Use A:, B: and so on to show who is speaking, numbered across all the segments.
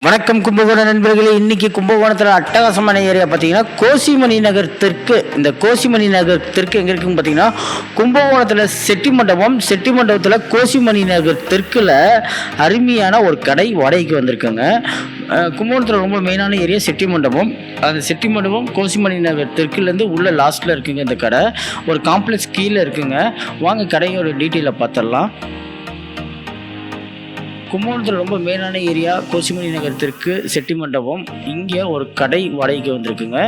A: வணக்கம் கும்பகோணம் நண்பர்களே. இன்னைக்கு கும்பகோணத்தில் அட்டகாசமான ஏரியா பார்த்தீங்கன்னா கோசிமணி நகர் தெற்கு. இந்த கோசிமணி நகர் தெற்கு எங்கே இருக்குன்னு பார்த்தீங்கன்னா கும்பகோணத்தில் செட்டி மண்டபத்தில் கோசிமணி நகர் தெற்கில் அருமையான ஒரு கடை வாடகைக்கு வந்திருக்குங்க. கும்பகோணத்தில் ரொம்ப மெயினான ஏரியா செட்டி மண்டபம். அந்த செட்டி மண்டபம் கோசிமணி நகர் தெற்குலேருந்து உள்ள லாஸ்ட்டில் இருக்குங்க. இந்த கடை ஒரு காம்ப்ளெக்ஸ் கீழே இருக்குங்க. வாங்க கடையோட டீட்டெயிலை பார்த்துடலாம். கும்பகோணத்தில் ரொம்ப மெயினான ஏரியா கோசிமணி நகர் தெற்கு செட்டி மண்டபம். இங்கே ஒரு கடை வாடகைக்கு வந்திருக்குங்க.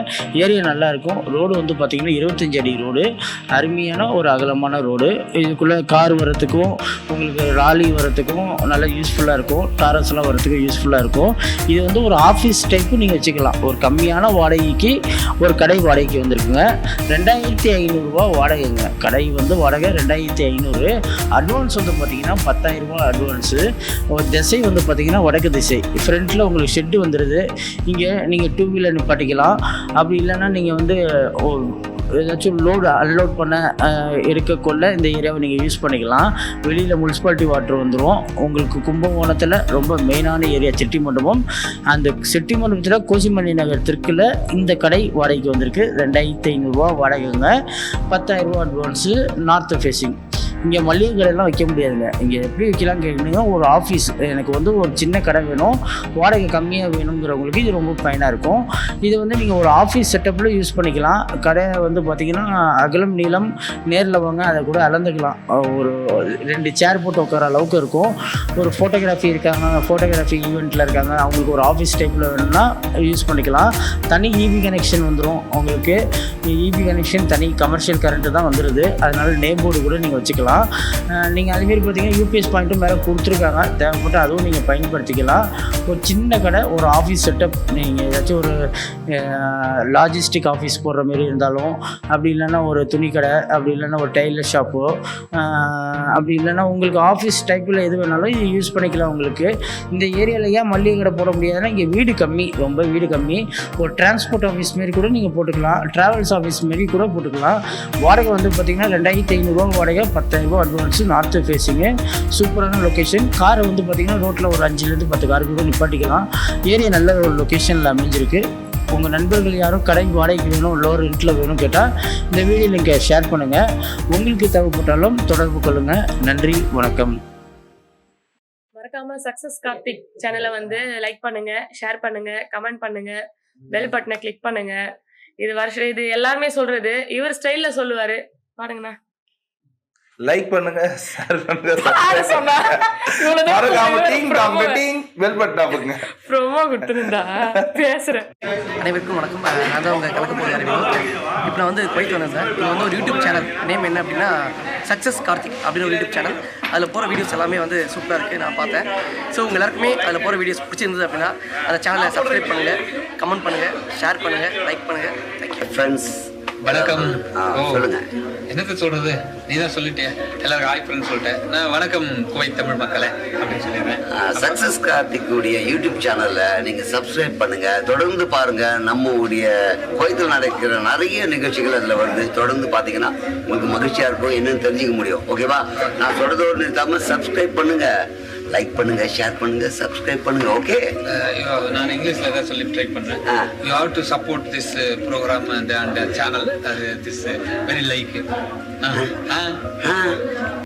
A: ஏரியா நல்லாயிருக்கும். ரோடு வந்து பார்த்திங்கன்னா 25 அடி ரோடு, அருமையான ஒரு அகலமான ரோடு. இதுக்குள்ளே கார் வரத்துக்கும் உங்களுக்கு ராலி வரத்துக்கும் நல்லா யூஸ்ஃபுல்லாக இருக்கும். டாரஸ்லாம் வரத்துக்கும் யூஸ்ஃபுல்லாக இருக்கும். இது வந்து ஒரு ஆஃபீஸ் டைப்பு நீங்கள் வச்சுக்கலாம். ஒரு கம்மியான வாடகைக்கு ஒரு கடை வாடகைக்கு வந்திருக்குங்க. 2500 ரூபா வாடகைங்க. கடை வந்து வாடகை 2500. அட்வான்ஸ் வந்து பார்த்திங்கன்னா 10,000 ரூபா அட்வான்ஸு. ஒரு திசை வந்து பார்த்திங்கன்னா வடக்கு திசை. ஃப்ரண்ட்டில் உங்களுக்கு ஷெட்டு வந்துடுது. இங்கே நீங்கள் 2 வீலர் நிப்பாட்டிக்கலாம். அப்படி இல்லைன்னா நீங்கள் வந்து ஏதாச்சும் அன்லோட் பண்ண இருக்கக்குள்ள இந்த ஏரியாவை நீங்கள் யூஸ் பண்ணிக்கலாம். வெளியில் முனிசிபாலிட்டி வாட்டர் வந்துடும். உங்களுக்கு கும்பகோணத்தில் ரொம்ப மெயினான ஏரியா செட்டி மண்டபம். அந்த செட்டி மண்டபத்தில் கோசிமணி நகர் தெற்கில் இந்த கடை வாடகைக்கு வந்திருக்கு. 2500 ரூபா வாடகைங்க. 10,000 ரூபா அட்வான்ஸு. North facing. இங்கே மளிகை கடையெல்லாம் வைக்க முடியாதுங்க. இங்கே எப்படி வைக்கலாம்னு கேட்டிங்கன்னா ஒரு ஆஃபீஸ், எனக்கு வந்து ஒரு சின்ன கடை வேணும், வாடகை கம்மியாக வேணுங்கிறவங்களுக்கு இது ரொம்ப ஃபைனாக இருக்கும். இது வந்து நீங்கள் ஒரு ஆஃபீஸ் செட்டப்பில் யூஸ் பண்ணிக்கலாம். கடை வந்து பார்த்திங்கன்னா அகலம் நீளம் நேரில் வாங்க அதை கூட அளந்துக்கலாம். ஒரு 2 சேர் போட்டு உட்கார அளவுக்கு இருக்கும். ஒரு ஃபோட்டோகிராஃபி ஈவெண்ட்டில் இருக்காங்க, அவங்களுக்கு ஒரு ஆஃபீஸ் டைப்பில் வேணும்னா யூஸ் பண்ணிக்கலாம். தனி இபி கனெக்ஷன் வந்துடும் உங்களுக்கு. இபி கனெக்ஷன் தனி கமர்ஷியல் கரண்ட்டு தான் வந்துடுது. அதனால் நேம் போர்டு கூட நீங்கள் வச்சுக்கலாம். நீங்கள் அதுமாரி பார்த்தீங்கன்னா யூபிஎஸ் பாயிண்ட்டும் மேலே கொடுத்துருக்காங்க. தேவைப்பட்டு அதுவும் நீங்கள் பயன்படுத்திக்கலாம். ஒரு சின்ன கடை, ஒரு ஆஃபீஸ் செட்டப். நீங்கள் ஏதாச்சும் ஒரு லாஜிஸ்டிக் ஆஃபீஸ் போடுற மாரி இருந்தாலும், அப்படி இல்லைன்னா ஒரு துணி கடை, அப்படி இல்லைன்னா ஒரு டெய்லர் ஷாப்போ, அப்படி இல்லைன்னா உங்களுக்கு ஆஃபீஸ் டைப்பில் எது வேணாலும் இது யூஸ் பண்ணிக்கலாம். உங்களுக்கு இந்த ஏரியாவில் ஏன் மளிகை கடை போட முடியாதுன்னா இங்கே வீடு கம்மி, ரொம்ப வீடு கம்மி. ஒரு டிரான்ஸ்போர்ட் ஆஃபீஸ் மாரி கூட நீங்கள் போட்டுக்கலாம். ட்ராவல்ஸ் ஆஃபீஸ் மாரி கூட போட்டுக்கலாம். வாடகை வந்து பார்த்திங்கன்னா 2500 ரூபா வாடகை, 10,000 ரூபா அட்வான்ஸு. North facing. சூப்பரான லொக்கேஷன். காரை வந்து பார்த்திங்கன்னா ரோட்டில் ஒரு 5லேருந்து 10 கார் கூட நிப்பாட்டிக்கலாம். ஏரியா நல்ல ஒரு லொக்கேஷனில் அமைஞ்சிருக்கு. உங்கள் நண்பர்கள் யாரும் கடை வாடகைக்கு வேணும், லோவர் ரெண்ட்டில் வேணும் கேட்டால் இந்த வீடியோ லிங்கை ஷேர் பண்ணுங்கள். உங்களுக்கு தேவைப்பட்டாலும் தொடர்பு கொள்ளுங்கள். நன்றி, வணக்கம்.
B: மறக்காம சக்சஸ் கார்த்திக் சேனலை வந்து லைக் பண்ணுங்க, ஷேர் பண்ணுங்க, கமெண்ட் பண்ணுங்க, பெல் பட்டனை கிளிக் பண்ணுங்க. இது எல்லாருமே சொல்றது. இவர் ஸ்டைல்ல சொல்லுவாரு. பாருங்கண்ணா.
C: லைக் பண்ணுங்க, ஷேர் பண்ணுங்க, மறக்காம பெல் பட்டன் அமுக்குங்க.
B: ப்ரோமோ கொடுத்துருந்தா பேசுறேன்.
D: அனைவருக்கும் வணக்கம். நான் தான் உங்கள் கலக்க போகிற அறிவு. இப்போ நான் வந்து போயிட்டு வந்தேன் சார். இது வந்து ஒரு யூடியூப் சேனல். நேம் என்ன அப்படின்னா சக்ஸஸ் கார்த்திக் அப்படின்னு ஒரு யூடியூப் சேனல். அதில் போகிற வீடியோஸ் எல்லாமே வந்து சூப்பராக இருக்குது, நான் பார்த்தேன். ஸோ உங்கள் எல்லாருக்குமே அதில் போகிற வீடியோஸ் பிடிச்சிருந்தது அப்படின்னா அந்த சேனலை சப்ஸ்கிரைப் பண்ணுங்கள், கமெண்ட் பண்ணுங்கள், ஷேர் பண்ணுங்கள், லைக் பண்ணுங்கள். Thank you
E: friends. வணக்கம்.
F: சொல்லுங்க.
E: என்னது சொல்றது, நீ தான் சொல்லிட்டே. எல்லாருக்கும் ஹாய் ஃப்ரெண்ட்ஸ் சொல்லிட்டேன். நான் வணக்கம் குவைத் தமிழ் மக்களே அப்படின்னு சொல்லிடுறேன்.
F: சக்சஸ் கார்த்திக்குடைய யூடியூப் சேனல்ல நீங்க சப்ஸ்கிரைப் பண்ணுங்க, தொடர்ந்து பாருங்க. நம்மளுடைய குவைத்தில் நடக்கிற நிறைய நிகழ்ச்சிகள் அதுல வருது. தொடர்ந்து பாத்தீங்கன்னா உங்களுக்கு மகிழ்ச்சியா இருக்கும், என்னன்னு தெரிஞ்சுக்க முடியும். ஓகேவா? நான் சொல்றது ஒரு நிறுத்தாம சப்ஸ்கிரைப் பண்ணுங்க, லைக் பண்ணுங்க, ஷேர் பண்ணுங்க, சப்ஸ்கிரைப் பண்ணுங்க. ஓகே?
E: நான் இங்கிலீஷ்ல தான் சொல்லி ட்ரை பண்றேன். You have to support this programme and channel. This very like.